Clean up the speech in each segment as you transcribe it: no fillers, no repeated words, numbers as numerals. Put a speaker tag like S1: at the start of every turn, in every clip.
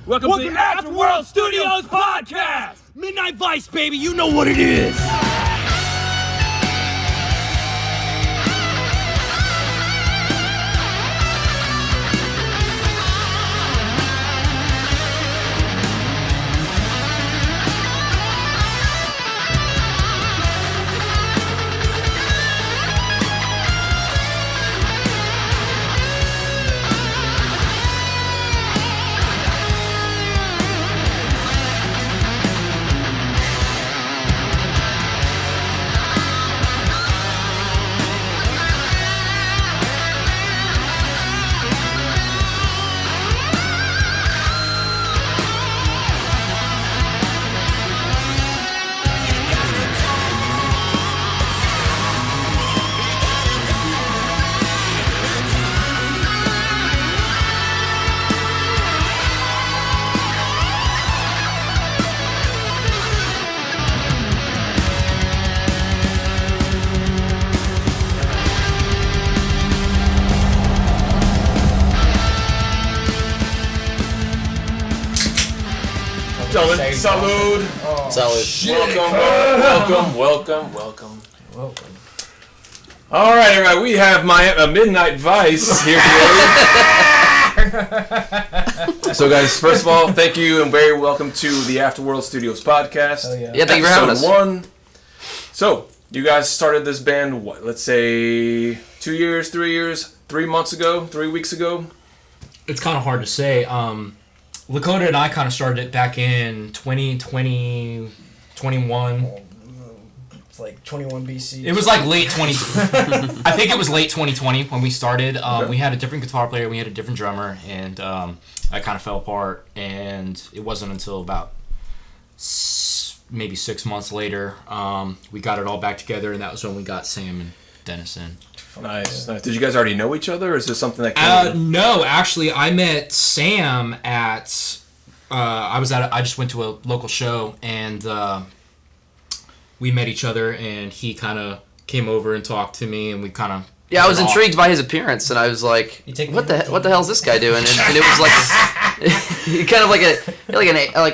S1: Welcome to the Afterworld Studios podcast. Midnight Vice, baby. You know what it is.
S2: Salud.
S3: Oh,
S2: Salud. Welcome. All right, everybody. We have Midnight Vice here today. So, guys, first of all, thank you and very welcome to the Afterworld Studios podcast.
S3: Oh, yeah, thank you for having us.
S2: Episode 1. So, you guys started this band, what, let's say 2 years, 3 years, 3 months ago, 3 weeks ago?
S4: It's kind of hard to say. Lakota and I kind of started it back in 2020, 21.
S3: It's like 21 BC.
S4: It was like late 20. I think it was late 2020 when we started. We had a different guitar player, we had a different drummer, and that kind of fell apart. And it wasn't until about maybe 6 months later we got it all back together, and that was when we got Sam and Dennis in.
S2: Nice. Did you guys already know each other, or is this something that came
S4: No, actually, I met Sam at... I just went to a local show, and we met each other, and he kind of came over and talked to me, and we kind of...
S3: Yeah, I was intrigued by his appearance, and I was like, what the hell is this guy doing? And it was like... kind of like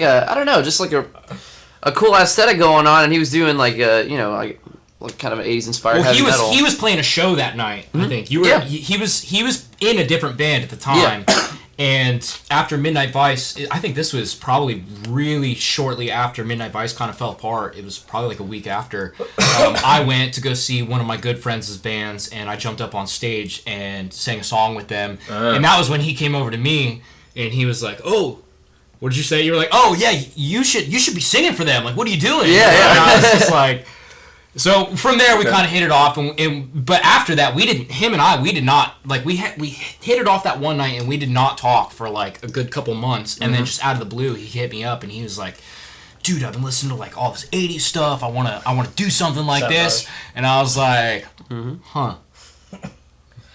S3: a I don't know, just like a cool aesthetic going on, and he was doing like kind of an 80s inspired heavy metal.
S4: He was playing a show that night, I think. He was in a different band at the time. Yeah. And after Midnight Vice, I think this was probably really shortly after Midnight Vice kind of fell apart. It was probably like a week after. I went to go see one of my good friends' bands, and I jumped up on stage and sang a song with them. And that was when he came over to me, and he was like, "Oh, what did you say?" You were like, "Oh yeah, you should be singing for them. Like, what are you doing?"
S3: Yeah.
S4: And I was just like. So from there we kind of hit it off, but after that we did not like we hit it off that one night, and we did not talk for like a good couple months, and then just out of the blue he hit me up and he was like, "Dude, I've been listening to like all this 80s stuff. I wanna do something like this," and I was like, huh.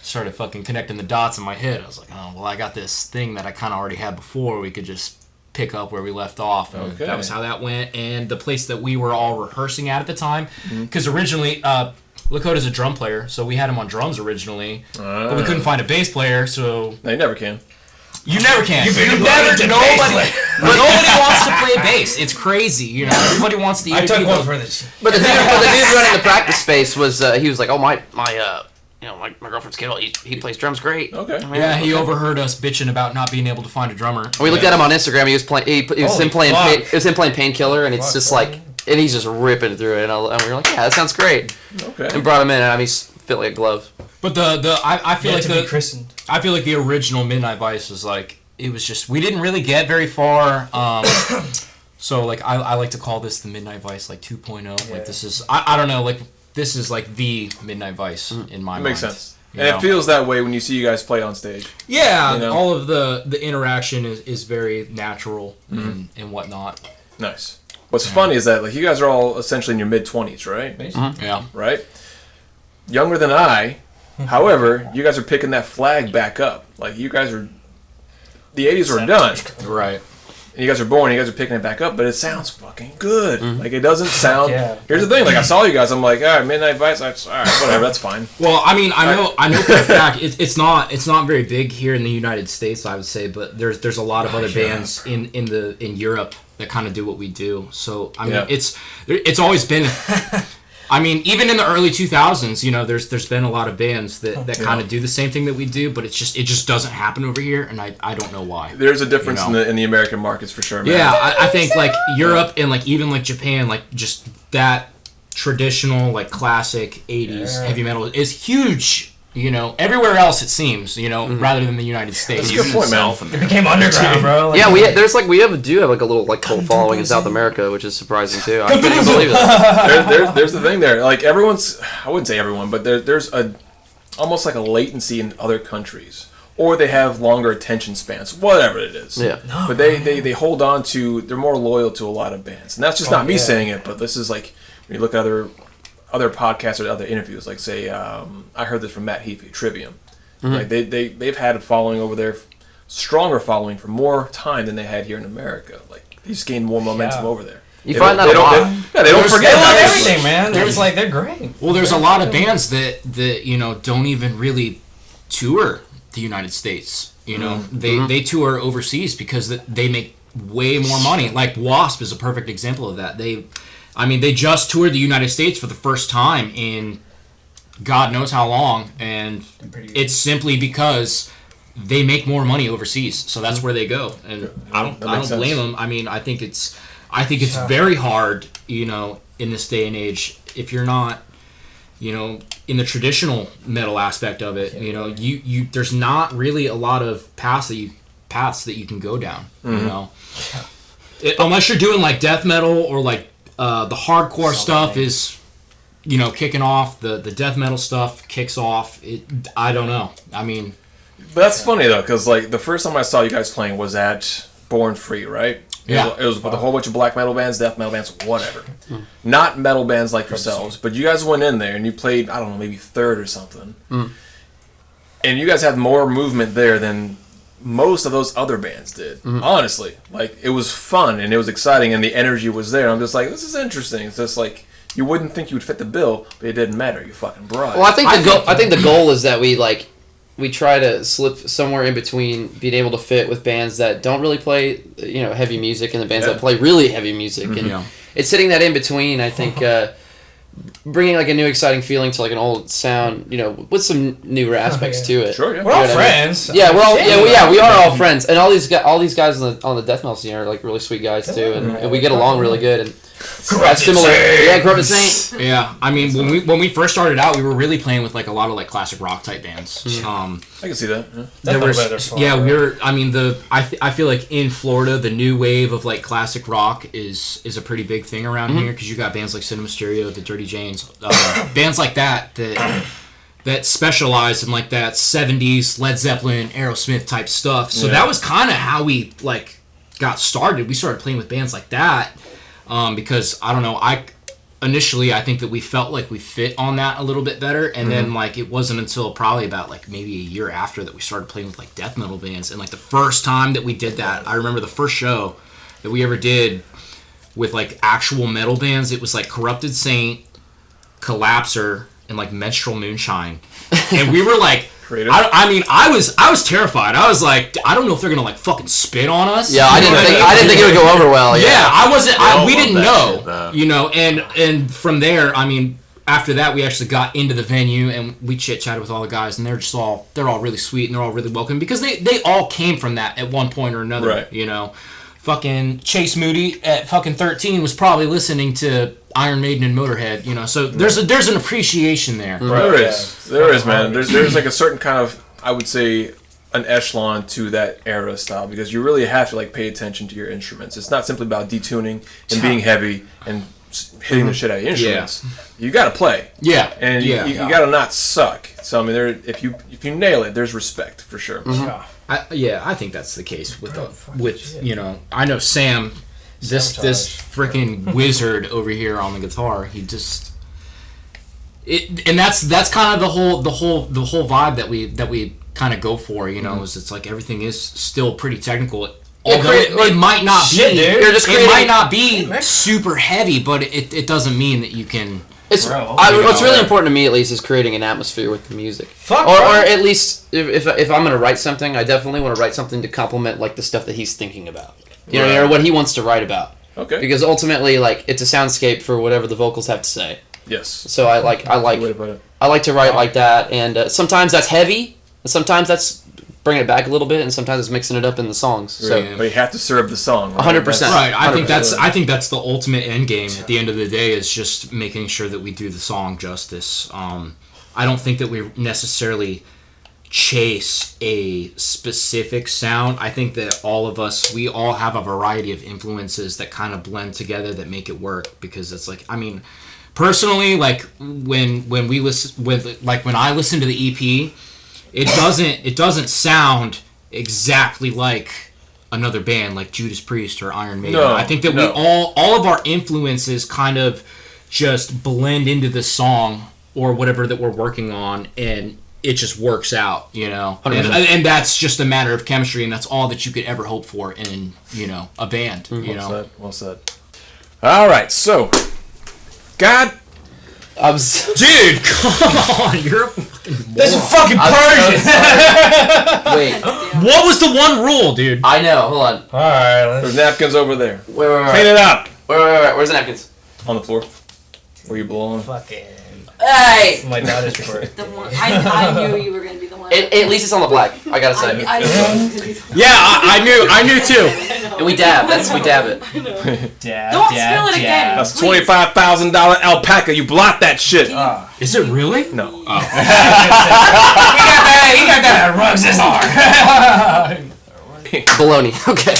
S4: Started fucking connecting the dots in my head. I was like, oh well, I got this thing that I kind of already had before. We could just pick up where we left off, and that was how that went. And the place that we were all rehearsing at the time, because originally Lakota's a drum player, so we had him on drums originally, but we couldn't find a bass player, so
S2: No, you never can.
S4: You never can. Nobody wants to play bass. It's crazy, you know. Everybody wants to.
S1: I took one for this.
S3: But the dude running the practice space was he was like, "Oh my girlfriend's kid, he plays drums great."
S2: Okay.
S4: Yeah, he overheard us bitching about not being able to find a drummer.
S3: We looked at him on Instagram. He was playing. It was him playing Painkiller, and it's just like, and he's just ripping through it. And we were like, "Yeah, that sounds great." Okay. And brought him in, and I mean, he's fit like a glove.
S4: But I feel like the original Midnight Vice was like, it was just, we didn't really get very far. So like I like to call this the Midnight Vice like 2.0. Yeah. Like this is I don't know, like this is like the Midnight Vice in my mind.
S2: Makes sense. And it feels that way when you see you guys play on stage.
S4: Yeah, all of the interaction is very natural and whatnot.
S2: Nice. What's funny is that like you guys are all essentially in your mid-20s, right?
S4: Yeah.
S2: Right? Younger than I. However, you guys are picking that flag back up. Like you guys are, the 80s were done.
S4: Right.
S2: and you guys are boring, you guys are picking it back up, but it sounds fucking good. Like, it doesn't sound...
S5: Yeah.
S2: Here's the thing, like, I saw you guys, I'm like, all right, Midnight Vice, all right, whatever, that's fine.
S4: Well, I mean, I know for a fact it's not very big here in the United States, I would say, but there's a lot of other bands in Europe that kind of do what we do. So I mean, it's always been. I mean, even in the early 2000s, you know, there's been a lot of bands that kind of do the same thing that we do, but it just doesn't happen over here, and I don't know why.
S2: There's a difference in the American markets for sure, man.
S4: Yeah, I think like Europe and like even like Japan, like just that traditional like classic 80s heavy metal is huge. You know, everywhere else it seems, you know, rather than the United States.
S2: That's a good point, man.
S5: It became underground, bro. Like,
S3: Yeah, we do have like a little like cult following in South America, which is surprising too. I couldn't even believe it.
S2: There's the thing there. Like, everyone's... I wouldn't say everyone, but there's almost like a latency in other countries. Or they have longer attention spans. Whatever it is.
S3: Yeah.
S2: But they hold on to... They're more loyal to a lot of bands. And that's just not me saying it, but this is like... When you look at other podcasts or other interviews, like say, I heard this from Matt Heafy, Trivium. Like they've had a following over there, stronger following for more time than they had here in America. Like, they just gained more momentum over there.
S3: You find that a lot.
S2: They don't forget
S5: They love
S2: that.
S5: everything, man. They're great.
S4: Well, there's a lot of bands that you know don't even really tour the United States. You know, they tour overseas because they make way more money. Like Wasp is a perfect example of that. They just toured the United States for the first time in God knows how long, and it's simply because they make more money overseas, so that's where they go. And I don't blame them. I mean, I think it's very hard, you know, in this day and age, if you're not, you know, in the traditional metal aspect of it, you know, you there's not really a lot of paths that you can go down, you know, unless you're doing like death metal or like the hardcore stuff is, you know, kicking off. The death metal stuff kicks off. I don't know. I mean,
S2: But that's funny though, because like the first time I saw you guys playing was at Born Free, right?
S4: Yeah.
S2: It was with a whole bunch of black metal bands, death metal bands, whatever. Not metal bands like yourselves, but you guys went in there and you played, I don't know, maybe third or something. And you guys had more movement there than most of those other bands did. Honestly, like, it was fun and it was exciting and the energy was there. I'm just like, this is interesting. It's just like, you wouldn't think you would fit the bill, but it didn't matter. You fucking brought it.
S3: Well, I think the goal is that we try to slip somewhere in between being able to fit with bands that don't really play, you know, heavy music and the bands that play really heavy music, and it's hitting that in between. I think bringing like a new exciting feeling to like an old sound, you know, with some newer aspects to it.
S2: Sure, yeah.
S5: We're all friends.
S3: Yeah, we are all friends, and all these guys on the death metal scene are like really sweet guys too, and we get along really good. And Corrupted Saint.
S4: Yeah, I mean, when we first started out, we were really playing with like a lot of like classic rock type bands.
S2: I can see that.
S4: We were. I mean, I feel like in Florida, the new wave of like classic rock is a pretty big thing around here, because you got bands like Cinema Stereo, the Dirty Janes, bands like that specialize in like that 70s Led Zeppelin, Aerosmith type stuff. So that was kind of how we like got started. We started playing with bands like that. Because I don't know, initially I think that we felt like we fit on that a little bit better, and then like it wasn't until probably about like maybe a year after that we started playing with like death metal bands. And like the first time that we did that, I remember the first show that we ever did with like actual metal bands, it was like Corrupted Saint, Collapser, and like Menstrual Moonshine, and we were like, I was terrified. I was like, I don't know if they're gonna like fucking spit on us.
S3: Yeah, I didn't think it would go over well.
S4: Yeah, I wasn't. We didn't know, you know. And from there, I mean, after that, we actually got into the venue and we chit chatted with all the guys, and they're all really sweet and they're all really welcoming, because they all came from that at one point or another.
S2: Right.
S4: You know, fucking Chase Moody at fucking 13 was probably listening to Iron Maiden and Motorhead, you know, so there's an appreciation there.
S2: Right. There is, man. There's like a certain kind of, I would say, an echelon to that era style, because you really have to like pay attention to your instruments. It's not simply about detuning and being heavy and hitting the shit out of your instruments. You got to play. Yeah. And you got to not suck. So I mean, if you nail it, there's respect for sure.
S4: I think that's the case with you know, I know Sam. This freaking wizard over here on the guitar, he just and that's kind of the whole vibe that we kind of go for, you know, is it's like everything is still pretty technical Although it might not be,
S5: Shit, dude.
S3: You're just
S4: it might
S3: creating-
S4: not be super heavy, but it doesn't mean that you can.
S3: It's
S5: Bro.
S3: what's really important to me, at least, is creating an atmosphere with the music.
S5: Fuck,
S3: or
S5: bro.
S3: at least if I'm gonna write something, I definitely want to write something to complement like the stuff that he's thinking about. You know, or what he wants to write about.
S2: Okay.
S3: Because ultimately, like, it's a soundscape for whatever the vocals have to say.
S2: Yes.
S3: So I like
S2: Way to put it.
S3: I like to write like that, and sometimes that's heavy, and sometimes that's bringing it back a little bit, and sometimes it's mixing it up in the songs. So
S4: Yeah.
S2: But you have to serve the song.
S3: 100%.
S4: Right, I think
S3: 100%.
S4: that's the ultimate end game. At the end of the day, is just making sure that we do the song justice. I don't think that we necessarily chase a specific sound. I think that we all have a variety of influences that kind of blend together that make it work. Because it's like, I mean, personally, like when I listen to the EP, it doesn't sound exactly like another band like Judas Priest or Iron Maiden.
S2: No,
S4: I think that
S2: no.
S4: we all of our influences kind of just blend into the song or whatever that we're working on, and it just works out, you know. And that's just a matter of chemistry, and that's all that you could ever hope for in, you know, a band. You know.
S2: Well said. All right, so God,
S4: Dude, come on, you're a fucking
S5: This is
S4: moron.
S5: fucking Persian.
S3: wait,
S4: What was the one rule, dude?
S3: I know. Hold on.
S5: Alright, let's...
S2: there's napkins over there.
S3: Wait.
S2: Clean it up
S3: Wait. Where's the napkins?
S2: on the floor where you belong.
S5: Fucking...
S3: Hey.
S5: My daughter's recording.
S6: The one I knew you were gonna be the one.
S3: At least it's on the black. I gotta say.
S6: I knew you were gonna be the one.
S4: Yeah, I knew too.
S3: And we dab. We dab it.
S5: Dad,
S6: Don't spill it again.
S2: That's
S6: Please.
S2: $25,000 alpaca. You blocked that shit.
S4: Is it really?
S2: No.
S5: He got that rugs his arm.
S3: Baloney. Okay.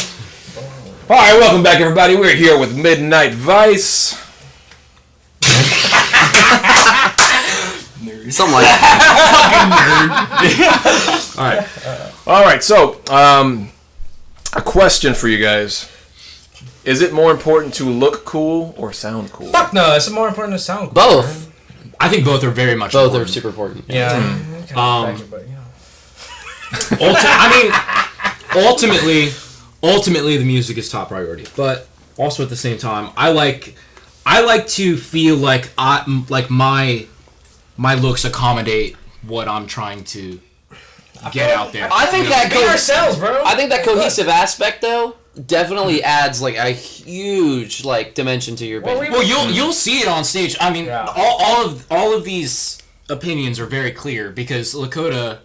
S2: All right, welcome back, everybody. We're here with Midnight Vice.
S3: Something like that.
S2: All right. So, a question for you guys: is it more important to look cool or sound cool?
S5: Fuck no, it's more important to sound cool.
S3: Both.
S4: I think both are very much
S3: Both are
S4: important.
S3: super important.
S5: Yeah.
S4: Ultimately, the music is top priority. But also at the same time, I like to feel like my looks accommodate what I'm trying to get out there.
S3: I think that
S5: Be ourselves, bro.
S3: I think that cohesive aspect though definitely adds like a huge like dimension to your band.
S4: Well, you'll see it on stage. I mean,
S5: Yeah.
S4: all of these opinions are very clear because Lakota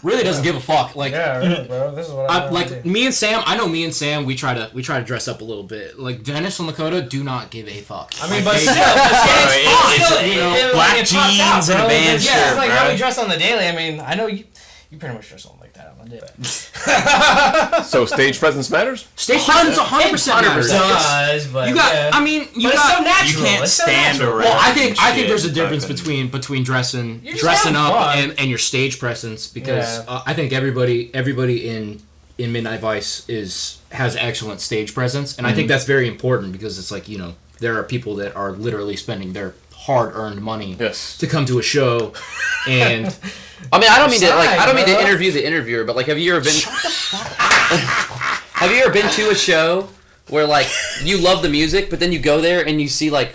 S4: really doesn't give a fuck. Like,
S5: Yeah, really, bro. This is what I
S4: like me and Sam. I know me and Sam. We try to dress up a little bit. Like Dennis and Lakota do not give a fuck.
S5: I mean,
S4: Like,
S5: but
S4: they-
S5: still,
S4: know,
S1: black
S5: it pops
S1: jeans
S5: out,
S1: and a
S5: bro.
S1: band
S5: Yeah,
S1: shirt,
S5: it's like
S1: bro.
S5: how we dress on the daily. I mean, I know you pretty much dress on like that on the daily.
S2: So, stage presence matters.
S4: stage presence 100% matters.
S5: Does, but
S4: You got.
S5: yeah.
S4: I mean, you
S5: But
S4: got.
S5: it's so natural.
S1: You can't
S5: It's so
S1: stand
S5: natural.
S1: around.
S4: Well, I think
S1: Shit,
S4: there's a difference
S1: fucking-
S4: between dressing
S5: You're just having
S4: up
S5: fun.
S4: and your stage presence because
S5: Yeah.
S4: I think everybody in Midnight Vice has excellent stage presence, and I think that's very important because it's like, you know, there are people that are literally spending their hard-earned money
S2: Yes.
S4: to come to a show, and
S3: I mean, I don't mean to
S5: bro.
S3: interview the interviewer, but like, have you ever been? Have you ever been to a show where like you love the music, but then you go there and you see like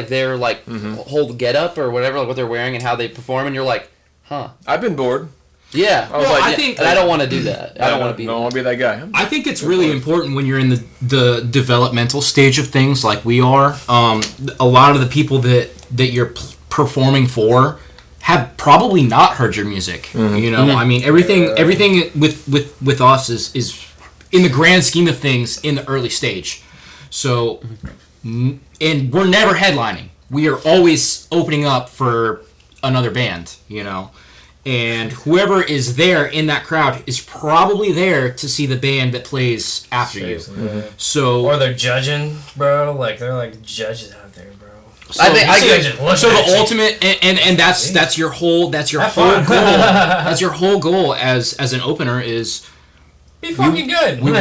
S3: their like whole getup or whatever, like what they're wearing and how they perform, and you're like, huh?
S2: I've been bored.
S3: Yeah.
S2: I was like,
S4: I think
S3: And I don't want to do that. I don't want to be.
S2: Don't want to be that guy.
S4: I think it's really important when you're in the developmental stage of things like we are. A lot of the people that you're performing for have probably not heard your music. You know, I mean, everything with us is in the grand scheme of things in the early stage. So, and we're never headlining. We are always opening up for another band. You know. And whoever is there in that crowd is probably there to see the band that plays after you. So,
S5: Or they're judging, bro. Like they're like judges out there, bro.
S3: I think I
S5: You see,
S3: get.
S5: just look
S4: so
S5: at
S4: the
S5: you.
S4: ultimate, and that's your whole
S5: Have
S4: goal.
S5: fun.
S4: That's your whole goal as an opener is
S5: Be fucking good.
S4: we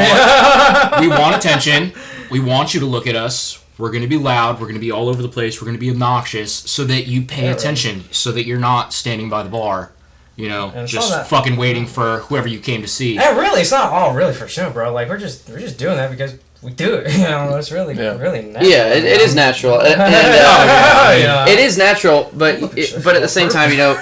S4: want attention. We want you to look at us. We're going to be loud. We're going to be all over the place. We're going to be obnoxious so that you pay attention, so that you're not standing by the bar You know,
S5: And it's
S4: just
S5: not that-
S4: fucking waiting for whoever you came to see.
S5: Yeah, really, it's not all really for show, bro. Like we're just doing that because we do it. You know, it's really really natural.
S3: Yeah, it is natural. And,
S5: Yeah.
S3: it is natural, but at the same time, you know,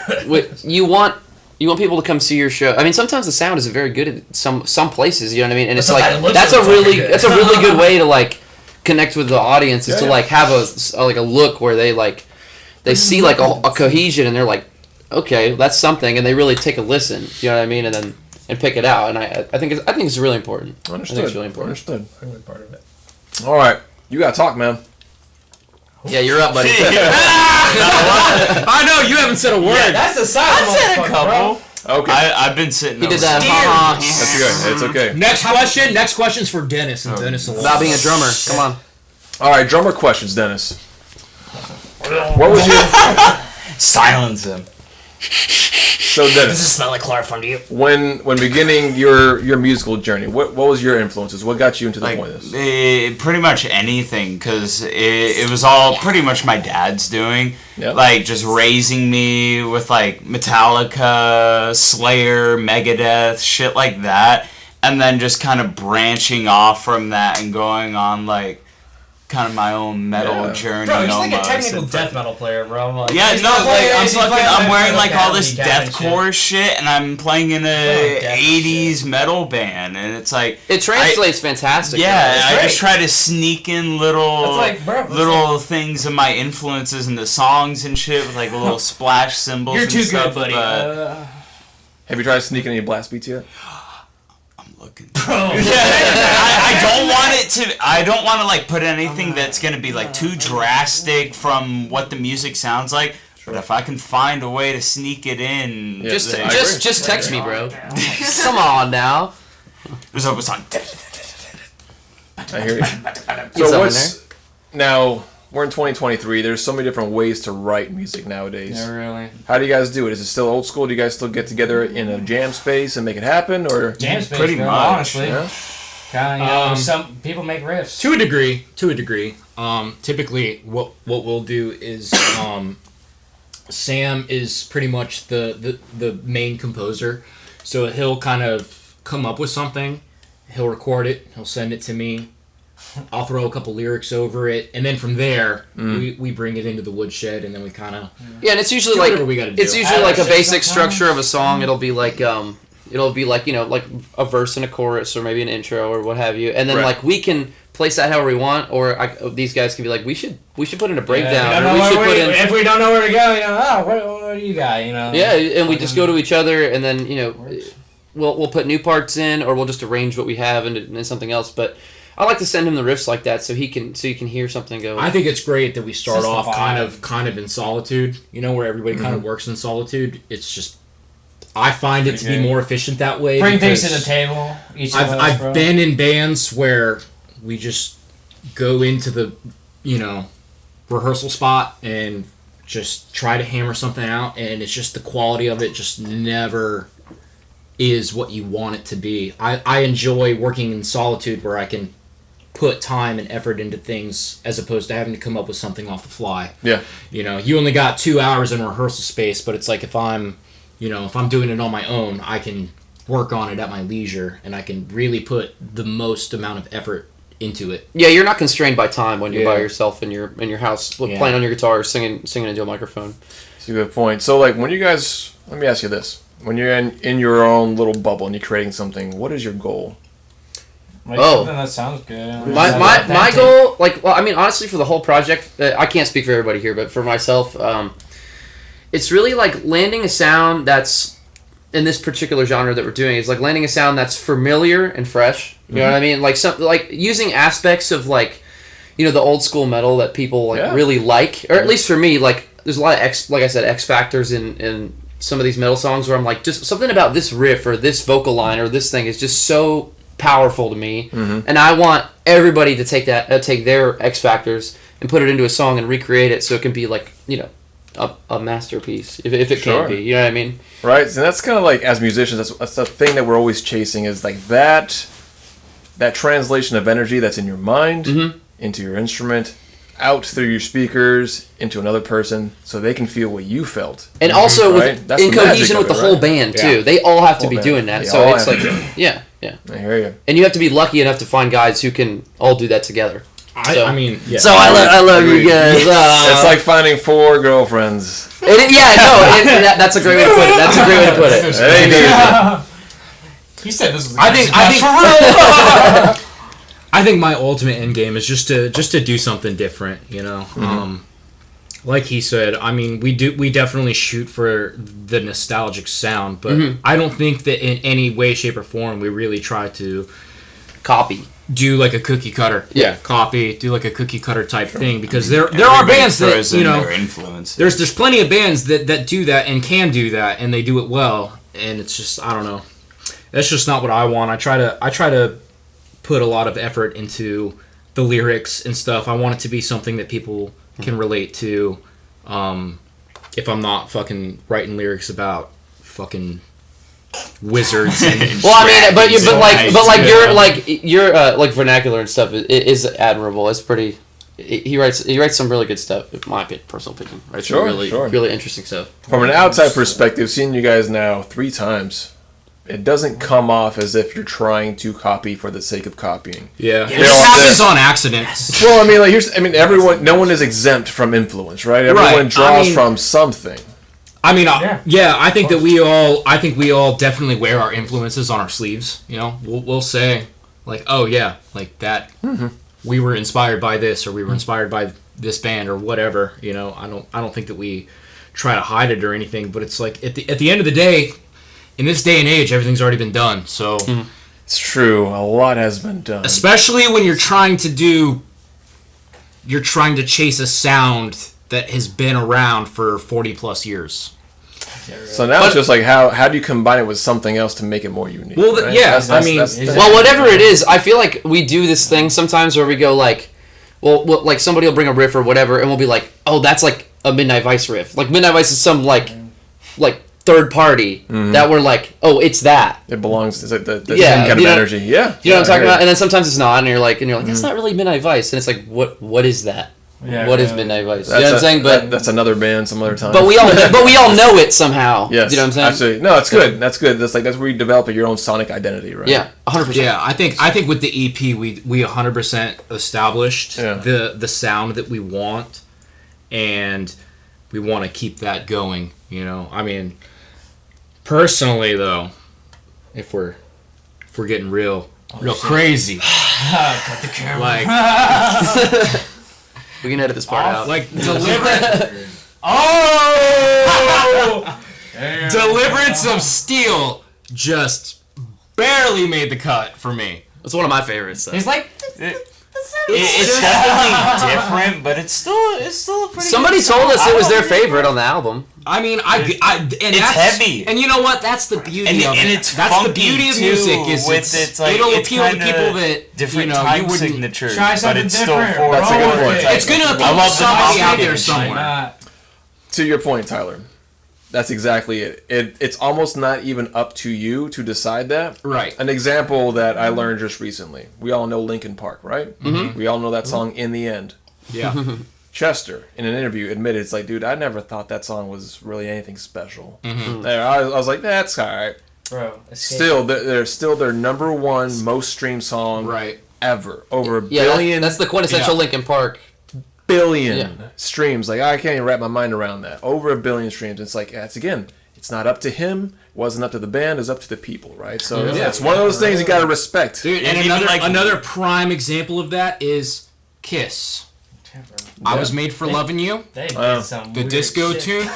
S3: you want people to come see your show. I mean, sometimes the sound isn't very good at some places. You know what I mean? And it's
S5: Sometimes it
S3: like
S5: looks
S3: that's a
S5: really
S3: really
S5: good.
S3: that's a really good way to like connect with the audience is to
S2: Yeah.
S3: like have a look where they see like a cohesion and they're like, okay, that's something, and they really take a listen. You know what I mean? And pick it out. And I think it's really important.
S2: Understood.
S3: I think it's really important.
S2: Understood.
S5: Really part of it.
S2: All right, you gotta talk, man.
S3: Yeah, you're up, buddy.
S4: I know you haven't said a word.
S5: Yeah, that's the silent
S7: I said a
S5: motherfucker, bro.
S7: couple.
S2: Okay,
S7: I've been sitting.
S3: He did
S7: over
S3: that.
S7: there.
S2: that's good. It's okay.
S4: Next question. Next question's for Dennis and Dennis alone.
S3: About being a drummer. Come on.
S2: All right, drummer questions, Dennis. What was your
S7: Silence him.
S2: so Dennis?
S5: smell like chloroform to you?
S2: When beginning your musical journey, what was your influences? What got you into the point of this?
S7: Pretty much anything, because it was all pretty much my dad's doing.
S2: Yep.
S7: Like, just raising me with, like, Metallica, Slayer, Megadeth, shit like that. And then just kind of branching off from that and going on, like, kind of my own metal journey.
S5: Bro, he's like a
S7: almost.
S5: technical
S7: And
S5: death metal player, bro. Like,
S7: Yeah,
S5: he's
S7: no,
S5: not
S7: like
S5: playing-
S7: I'm wearing like all this
S5: Gavin shit.
S7: deathcore shit, and I'm playing in a
S5: Death
S7: 80s metal band, and it's like
S3: It translates fantastic.
S7: yeah,
S5: It's
S7: I
S5: great.
S7: just try to sneak in little
S5: It's like, bro, it's
S7: little things of my influences in the songs and shit with like little splash cymbals.
S5: You're
S7: and
S5: too
S7: stuff,
S5: good, buddy.
S7: but
S2: Have you tried sneaking any blast beats yet?
S7: I'm looking. I don't want to like put anything that's gonna be like too drastic from what the music sounds like. But if I can find a way to sneak it in,
S2: Yeah,
S3: Just
S2: I agree.
S3: just text me, bro. Come on now.
S7: there's always on.
S2: I hear you.
S3: something
S2: So what's now? We're in 2023. There's so many different ways to write music nowadays.
S5: Yeah, really.
S2: How do you guys do it? Is it still old school? Do you guys still get together in a jam space and make it happen, or
S5: Jam space,
S7: Pretty
S5: bro,
S7: much,
S5: honestly.
S2: yeah?
S5: Kinda, you know, some people make riffs.
S4: To a degree. Typically, what we'll do is Sam is pretty much the main composer, so he'll kind of come up with something, he'll record it, he'll send it to me. I'll throw a couple lyrics over it, and then from there we bring it into the woodshed, and then we kind of
S3: Yeah, and it's usually
S4: do
S3: like
S4: whatever we gotta do.
S3: it's usually like a
S5: Alex,
S3: basic
S5: sometimes.
S3: structure of a song. It'll be like you know, like a verse and a chorus, or maybe an intro, or what have you. And then
S2: Right.
S3: like we can place that however we want, or these guys can be like, we should put in a breakdown,
S5: Yeah,
S3: or we should put in.
S5: if we don't know where to go, you know, what do you got, you know?
S3: Yeah, and we just go to each other, and then you know, we'll put new parts in, or we'll just arrange what we have into something else. But I like to send him the riffs like that, so you can hear something go.
S4: I think it's great that we start
S5: It's just
S4: off
S5: the vibe.
S4: kind of in solitude, you know, where everybody kind of works in solitude. It's just I find it to be more efficient that way.
S5: Bring things to
S4: because
S5: the table. Each of us,
S4: I've
S5: bro.
S4: been in bands where we just go into the, you know, rehearsal spot and just try to hammer something out, and it's just the quality of it just never is what you want it to be. I enjoy working in solitude where I can put time and effort into things as opposed to having to come up with something off the fly.
S2: Yeah.
S4: You know, you only got 2 hours in rehearsal space, but it's like if I'm doing it on my own, I can work on it at my leisure, and I can really put the most amount of effort into it.
S3: Yeah, you're not constrained by time when you're by
S4: Yeah.
S3: yourself in your house,
S4: Yeah.
S3: playing on your guitar, singing into a microphone.
S2: That's a good point. So, like, when you guys, let me ask you this: when you're in your own little bubble and you're creating something, what is your goal?
S5: Like,
S3: Oh.
S5: something that sounds good.
S3: My goal, like, well, I mean, honestly, for the whole project, I can't speak for everybody here, but for myself, it's really like landing a sound that's in this particular genre that we're doing is like landing a sound that's familiar and fresh. You know what I mean? Like like using aspects of like, you know, the old school metal that people like
S2: Yeah.
S3: really like, or at least for me, like there's a lot of like I said, X factors in some of these metal songs where I'm like, just something about this riff or this vocal line or this thing is just so powerful to me, and I want everybody to take that, take their X factors and put it into a song and recreate it so it can be like, you know, a masterpiece if it
S2: Sure.
S3: can be. You know what I mean?
S2: Right, and that's kind of like, as musicians, that's the thing that we're always chasing, is like that translation of energy that's in your mind into your instrument. out through your speakers into another person so they can feel what you felt.
S3: And also
S2: Right?
S3: with,
S2: That's
S3: in
S2: the magic
S3: cohesion
S2: of
S3: with the
S2: it,
S3: whole
S2: right?
S3: band too.
S4: Yeah.
S3: They all have to
S2: Whole
S3: be
S2: band.
S3: doing that.
S2: They
S3: So
S2: all
S3: it's
S2: have
S3: like,
S2: to.
S3: yeah.
S2: I hear you.
S3: And you have to be lucky enough to find guys who can all do that together. So-
S4: I mean, yeah.
S3: So I love you guys.
S2: It's like finding 4 girlfriends.
S3: That's a great way to put it. That's a great way to put it.
S2: It ain't easy.
S5: He said this was.
S4: I think I think my ultimate end game is just to do something different, you know. Like he said, I mean, we definitely shoot for the nostalgic sound, but I don't think that in any way, shape, or form we really try to
S3: Copy.
S4: do like a cookie cutter.
S3: Yeah.
S4: Copy, do like a cookie cutter type thing, because there are bands that,
S7: throws
S4: you
S7: in
S4: know,
S7: their influences.
S4: there's plenty of bands that do that and can do that, and they do it well, and it's just, I don't know, that's just not what I want. I try to put a lot of effort into the lyrics and stuff. I want it to be something that people can relate to. If I'm not fucking writing lyrics about fucking wizards and
S3: Well, I mean, but
S7: Yeah.
S3: your like vernacular and stuff is admirable. It's pretty. He writes some really good stuff. In my personal opinion, writes some
S2: Sure,
S3: really
S2: sure.
S3: really interesting stuff.
S2: From an outside perspective, seeing you guys now 3 times, it doesn't come off as if you're trying to copy for the sake of copying.
S4: yeah, it
S2: They're
S4: just
S2: all
S4: happens
S2: there.
S4: on accident.
S2: Well, I mean, everyone, no one is exempt from influence, right? Everyone
S4: Right,
S2: draws
S4: I mean-
S2: from something.
S4: I mean,
S5: Yeah.
S4: I think that we all definitely wear our influences on our sleeves. You know, we'll say like, oh yeah, like that. We were inspired by this, or we were inspired by this band, or whatever. You know, I don't think that we try to hide it or anything. But it's like at the end of the day, in this day and age, everything's already been done. So,
S2: It's true. A lot has been done.
S4: especially when you're trying to chase a sound that has been around for 40 plus years.
S2: So now it's just like how do you combine it with something else to make it more unique?
S4: Well,
S2: right?
S4: yeah,
S2: That's
S4: I mean,
S3: Well, whatever it is, I feel like we do this thing sometimes where we go like, well, like somebody will bring a riff or whatever, and we'll be like, oh, that's like a Midnight Vice riff. Like Midnight Vice is some like third party that we're like, oh, it's that.
S2: It belongs to the
S3: Yeah,
S2: same kind of
S3: you know-
S2: energy. Yeah.
S3: You know what I'm talking
S2: I hear
S3: about? And then sometimes it's not, and you're like, that's not really Midnight Vice, and it's like, what is that?
S5: Yeah,
S3: What is
S5: really.
S3: Midnight Vice?
S2: That's
S3: You know what I'm saying? But
S2: that's another band some other time.
S3: but we all know it somehow.
S2: Yes.
S3: You know what I'm saying?
S2: Absolutely. No, it's good. That's good. That's where you develop your own sonic identity, right?
S3: Yeah, 100%.
S4: Yeah, I think with the EP we 100% established
S2: Yeah.
S4: the sound that we want, and we want to keep that going. You know, I mean, personally though, if we're getting real crazy,
S5: Cut the camera.
S4: like
S3: We can edit this part out.
S4: like Deliverance of Steel just barely made the cut for me.
S3: It's one of my favorites. Though.
S5: He's like,
S7: It's definitely different, but it's still a pretty.
S3: Somebody
S7: good
S3: told
S7: song.
S3: us it was their favorite on the album.
S4: I mean, and
S7: It's
S4: that's,
S7: heavy.
S4: and you know what? That's the beauty
S7: And
S4: of it.
S7: it's
S4: That's the
S7: funky,
S4: beauty of
S7: too,
S4: music. Is
S7: with
S4: it's
S7: like,
S4: it'll
S7: it's
S4: appeal to
S7: kinda
S4: people that
S7: different
S4: you
S7: time
S4: wouldn't.
S7: signatures,
S5: try
S7: but
S5: something
S7: it's still
S5: different.
S7: for.
S2: That's a good point.
S4: It's gonna appeal
S7: I
S4: to
S7: love the
S4: somebody out there
S7: package.
S4: somewhere.
S2: To your point, Tyler. That's exactly it. It's almost not even up to you to decide that.
S4: Right.
S2: An example that I learned just recently. We all know Linkin Park, right? Mm-hmm. We all know that song In the End.
S4: Yeah.
S2: Chester, in an interview, admitted, it's like, dude, I never thought that song was really anything special.
S4: Mm-hmm.
S2: There, I was like, that's all right.
S5: bro.
S2: Still, they're still their number one most streamed song
S4: Right.
S2: ever. Over a
S3: Yeah,
S2: billion.
S3: that's the quintessential
S4: Yeah.
S3: Linkin Park.
S2: billion
S3: Yeah.
S2: streams. Like, I can't even wrap my mind around that. Over a billion streams. It's like, it's not up to him. It wasn't up to the band. It's up to the people, right? So it's one of those things you got to respect.
S4: Dude, and
S7: even
S4: another prime example of that is Kiss. I Was Made for Loving You,
S5: They did some
S4: the
S5: weird
S4: disco
S5: shit.
S4: tune.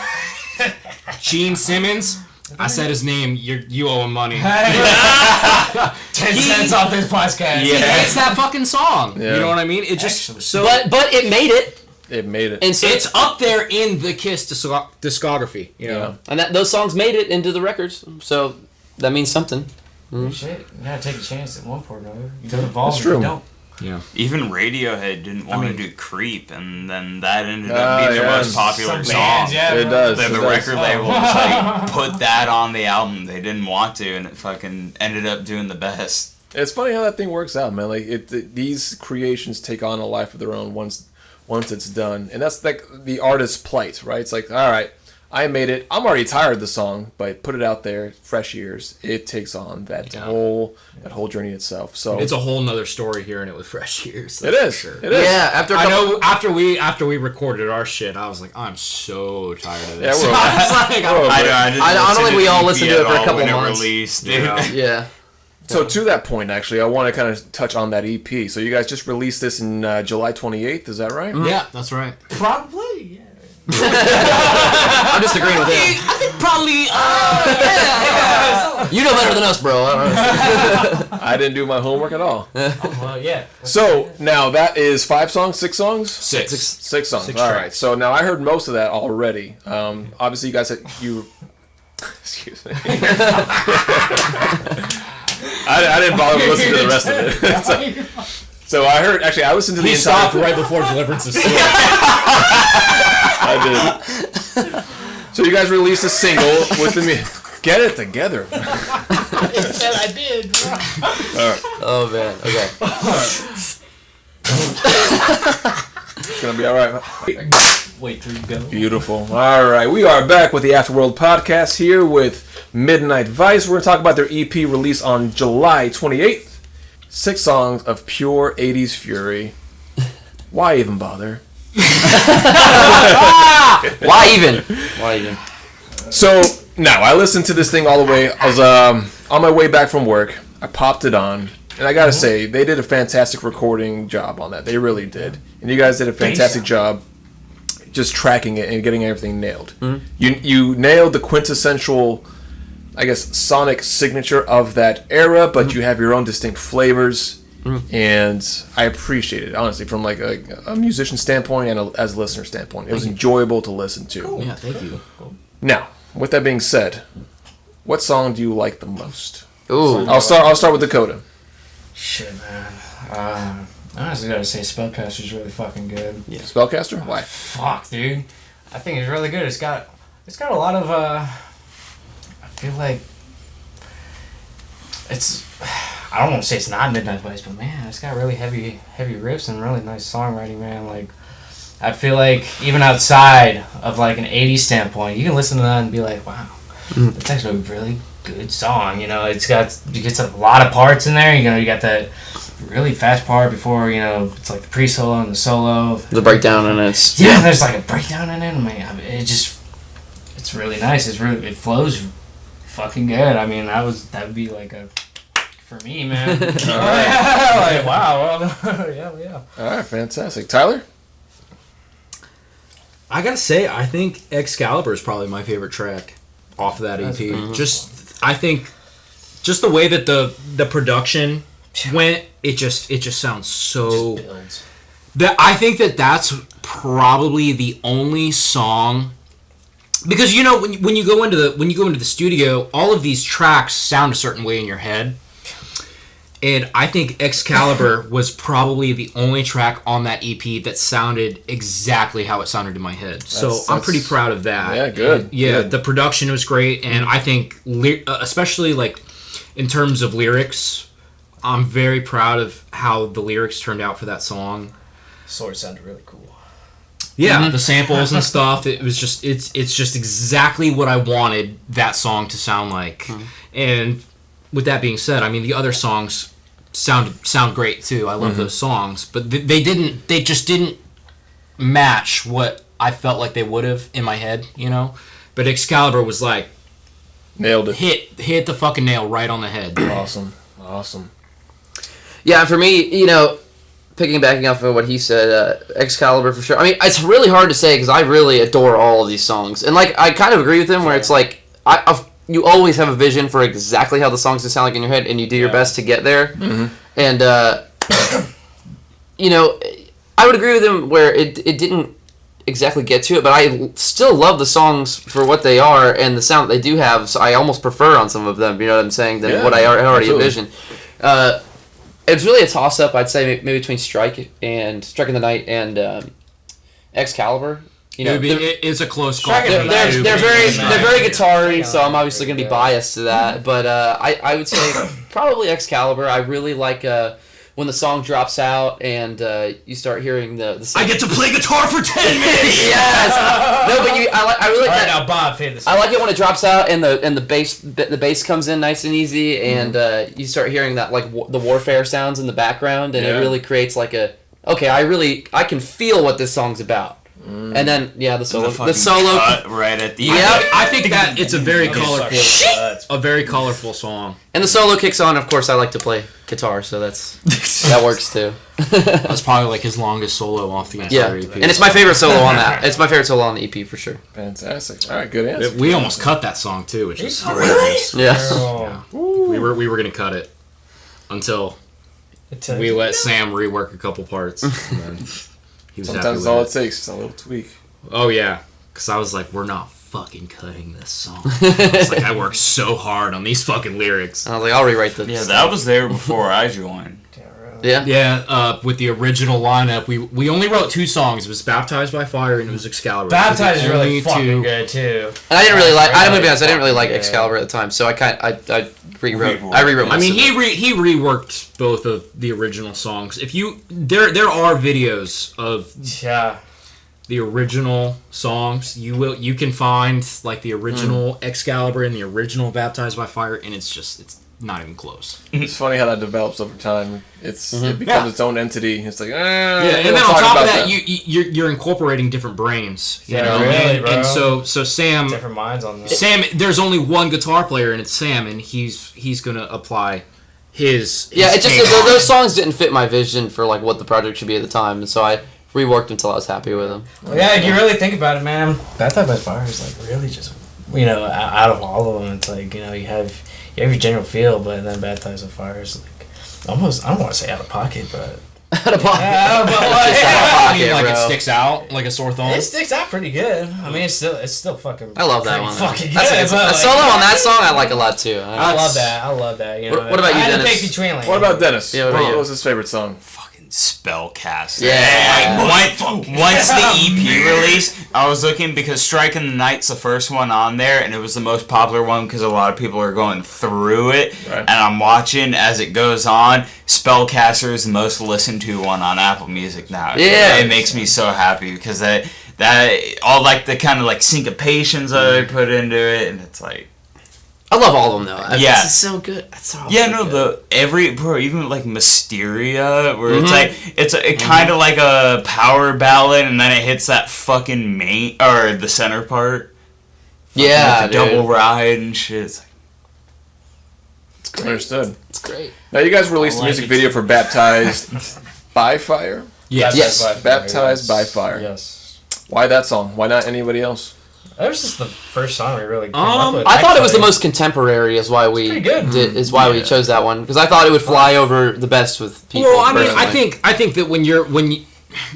S4: Gene Simmons. I said his name. You owe him money.
S5: 10 cents off this podcast.
S4: He hates that fucking song.
S2: Yeah.
S4: You know what I mean? It just
S5: Actually.
S4: so
S3: But it made it,
S2: It made it.
S3: and so
S4: it's up there in the Kiss discography. You know.
S3: and those songs made it into the records. So that means something.
S5: Shit, you gotta take a chance at one point or another. You don't evolve
S2: That's
S5: if you
S2: true.
S5: don't.
S4: Yeah.
S7: Even Radiohead didn't want to do Creep, and then that ended up
S2: Ah,
S7: being their
S2: yeah.
S7: most popular
S5: Some
S7: song.
S5: bands, yeah,
S2: It
S5: bro.
S2: does.
S7: The
S2: It does.
S7: record label was like, put that on the album. They didn't want to, and it fucking ended up doing the best.
S2: It's funny how that thing works out, man. Like these creations take on a life of their own once once it's done. And that's like the artist's plight, right? It's like, all right, I made it. I'm already tired of the song, but put it out there, fresh ears. It takes on that whole journey itself. So
S4: it's a whole nother story hearing it with fresh ears.
S2: It is.
S4: Sure.
S2: It is.
S3: Yeah,
S4: after we recorded our shit, I was like, I'm so tired of this.
S2: Yeah,
S3: I don't think we all listened to it for a couple months.
S7: Released,
S3: Yeah.
S2: So to that point, actually, I want to kind of touch on that EP. So you guys just released this in July 28th, is that right?
S4: Yeah, that's right.
S5: Probably, yeah.
S3: I'm just agreeing with him.
S4: I think probably.
S3: You know better than us, bro.
S2: I didn't do my homework at all.
S5: Well, yeah.
S2: So now that is 5 songs, 6 songs?
S4: Six.
S2: 6 songs.
S4: Six
S2: All
S4: tracks.
S2: right. So now I heard most of that already. Obviously, you guys had excuse me. I didn't bother to listen to the rest of it. So I heard. Actually, I listened to the entire.
S4: stopped right before Deliverance of Sin.
S2: I did. So you guys released a single with the Get it together.
S4: It said I did.
S2: All right.
S3: Oh man. Okay.
S2: It's gonna be all right.
S5: Wait till you go.
S2: Beautiful. All right, we are back with the Afterworld podcast here with Midnight Vice. We're gonna talk about their EP release on July 28th. 6 songs of pure 80s fury. Why even bother?
S3: Why even?
S2: So now I listened to this thing all the way. I was on my way back from work. I popped it on, and I gotta say they did a fantastic recording job on that. They really did, and you guys did a fantastic job just tracking it and getting everything nailed. You nailed the quintessential, I guess, sonic signature of that era, but you have your own distinct flavors, and I appreciate it, honestly, from like a musician standpoint and as a listener standpoint. It was enjoyable to listen to.
S4: Cool. Yeah, thank you.
S2: Now, with that being said, what song do you like the most?
S3: Ooh.
S2: I'll start with Dakota.
S5: Shit, man. I honestly gotta say Spellcaster's really fucking good.
S2: Yeah. Spellcaster? Why?
S5: Fuck, dude. I think it's really good. It's got a lot of I feel like it's, I don't want to say it's not Midnight Vice, but man, it's got really heavy riffs and really nice songwriting, man. Like, I feel like even outside of like an 80s standpoint, you can listen to that and be like, wow, that's actually a really good song. You know, you get a lot of parts in there. You know, you got that really fast part before, you know, it's like the pre-solo and the solo.
S3: The breakdown and it's
S5: there's like a breakdown in it. Man, it's really nice. It flows fucking good. I mean, that would be like a, for me, man. Like, wow. Well, yeah.
S2: All right, fantastic. Tyler?
S4: I gotta say, I think Excalibur is probably my favorite track off of that EP. I think just the way that the production went, it just sounds so.
S5: Just builds.
S4: I think that's probably the only song, because you know when you go into the studio, all of these tracks sound a certain way in your head. And I think Excalibur was probably the only track on that EP that sounded exactly how it sounded in my head. So I'm pretty proud of that.
S2: Yeah, good.
S4: And, yeah,
S2: good.
S4: The production was great, and I think, especially like in terms of lyrics, I'm very proud of how the lyrics turned out for that song.
S5: Sword sounded really cool.
S4: Yeah, the samples and stuff. It was just it's just exactly what I wanted that song to sound like. And with that being said, I mean the other songs sound great too. I love those songs, but they just didn't match what I felt like they would have in my head, you know. But Excalibur was like
S2: Nailed it.
S4: hit the fucking nail right on the head.
S2: Awesome.
S3: Yeah, for me, you know, piggybacking off of what he said, Excalibur for sure. I mean, it's really hard to say because I really adore all of these songs, and like I kind of agree with him where it's like you always have a vision for exactly how the songs sound like in your head, and you do your best to get there. And you know, I would agree with him where it didn't exactly get to it, but I still love the songs for what they are and the sound that they do have. So I almost prefer on some of them, you know what I'm saying, than what I already envisioned. It's really a toss-up, I'd say, maybe between Strike in the Night and Excalibur. You know,
S4: it's a close call.
S3: they're very guitar-y, so I'm obviously going to be biased to that. But I would say probably Excalibur. I really like when the song drops out and you start hearing the
S1: I get to play guitar for 10 minutes.
S3: Yes. No, but I really like
S5: All right,
S3: that.
S5: now Bob, fade this.
S3: I like it when it drops out and the bass comes in nice and easy and you start hearing that like the warfare sounds in the background and it really creates like I can feel what this song's about. And then the solo
S7: cut right at the end.
S4: I think that it's a very colorful song.
S3: And the solo kicks on. Of course, I like to play guitar, so that works too.
S4: That's probably like his longest solo off the entire EP.
S3: And it's my favorite solo on that. It's my favorite solo on the EP for sure.
S2: Fantastic. All right, good answer.
S4: We almost cut that song too, which is hilarious.
S3: Yeah.
S4: We were gonna cut it until we let Sam rework a couple parts. And then he was
S2: Sometimes it's all it takes, is a little tweak.
S4: Oh yeah, because I was like, we're not fucking cutting this song. I was like, I worked so hard on these fucking lyrics.
S3: I was like, I'll rewrite the.
S7: Yeah, that was there before I joined.
S3: Yeah.
S4: With the original lineup, we only wrote 2 songs. It was "Baptized by Fire" and it was "Excalibur."
S5: Baptized is really
S4: Only
S5: fucking good too.
S3: And I didn't really like. I'm gonna be honest. I didn't really like Excalibur at the time, so I rewrote. I rewrote.
S4: I mean,
S3: he
S4: he reworked both of the original songs. If you there are videos of the original songs. You can find like the original Excalibur and the original Baptized by Fire, and it's not even close.
S2: It's funny how that develops over time. It becomes its own entity. It's like,
S4: and then on top of that, you're incorporating different brains. You know?
S5: Really, bro.
S4: And so Sam,
S5: different minds on this.
S4: Sam, there's only one guitar player, and it's Sam, and he's gonna apply his
S3: it just
S4: take on
S3: those songs didn't fit my vision for like what the project should be at the time, and so I reworked until I was happy with them.
S5: Well, yeah, if you really think about it, man, Baptized by Fire is like really just out of all of them, it's like you have your general feel, but then Baptized by Fire is like almost, I don't want to say out of pocket, but
S3: Out of pocket.
S4: Like it sticks out like a sore thumb.
S5: It sticks out pretty good. I mean, it's still fucking.
S3: I love that one.
S5: Fucking good.
S3: That solo on that song I like a lot too.
S5: I love that. You know,
S3: what about you,
S5: I had
S3: Dennis?
S5: to pick between like.
S2: What about Dennis?
S3: Yeah, what about you?
S2: What was his favorite song?
S7: Spellcaster.
S3: Yeah.
S7: Once the EP released, I was looking because Strike in the Night's the first one on there, and it was the most popular one because a lot of people are going through it.
S2: Right.
S7: And I'm watching as it goes on. Spellcaster is the most listened to one on Apple Music now.
S3: Yeah.
S7: It makes me so happy because that all like the kind of like syncopations that I put into it, and it's like.
S3: I love all of them though.
S7: Yeah.
S3: It's so good. It's all
S7: Yeah,
S3: so
S7: no,
S3: good.
S7: even like Mysteria, where it's like it's kind of like a power ballad, and then it hits that fucking main or the center part.
S3: Yeah,
S7: Like the double ride and shit. It's like,
S3: It's great.
S2: Understood.
S3: It's great.
S2: Now you guys released a
S7: like
S2: music
S7: it.
S2: video for Baptized by Fire.
S3: Yes.
S2: Baptized by Fire.
S5: Yes.
S2: Why that song? Why not anybody else?
S5: That was just the first song we really came up with.
S3: I thought it was the
S5: actually.
S3: most contemporary, is why we
S5: pretty good.
S3: we chose that one, because I thought it would fly over the best with people.
S4: Well, I mean,
S3: personally.
S4: I think that when you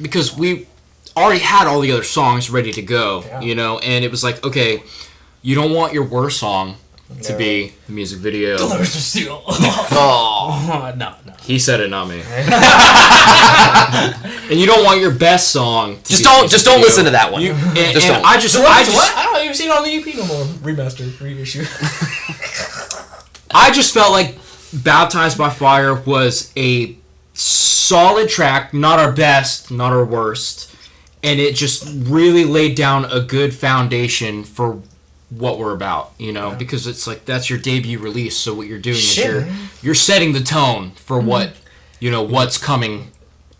S4: because we already had all the other songs ready to go, you know, and it was like, okay, you don't want your worst song to be the music video.
S5: Dollars to steal.
S3: Oh,
S5: No.
S4: He said it, not me. And you don't want your best song to
S3: just
S4: be
S3: don't
S4: the
S3: just
S4: music
S3: don't
S4: video.
S3: listen to that one.
S4: And
S3: Just don't.
S4: I just
S5: What? I don't even see it on the EP no more. Remastered, reissue.
S4: I just felt like Baptized by Fire was a solid track, not our best, not our worst, and it just really laid down a good foundation for what we're about, you know, because it's like that's your debut release, so what you're doing is you're setting the tone for what, you know, what's coming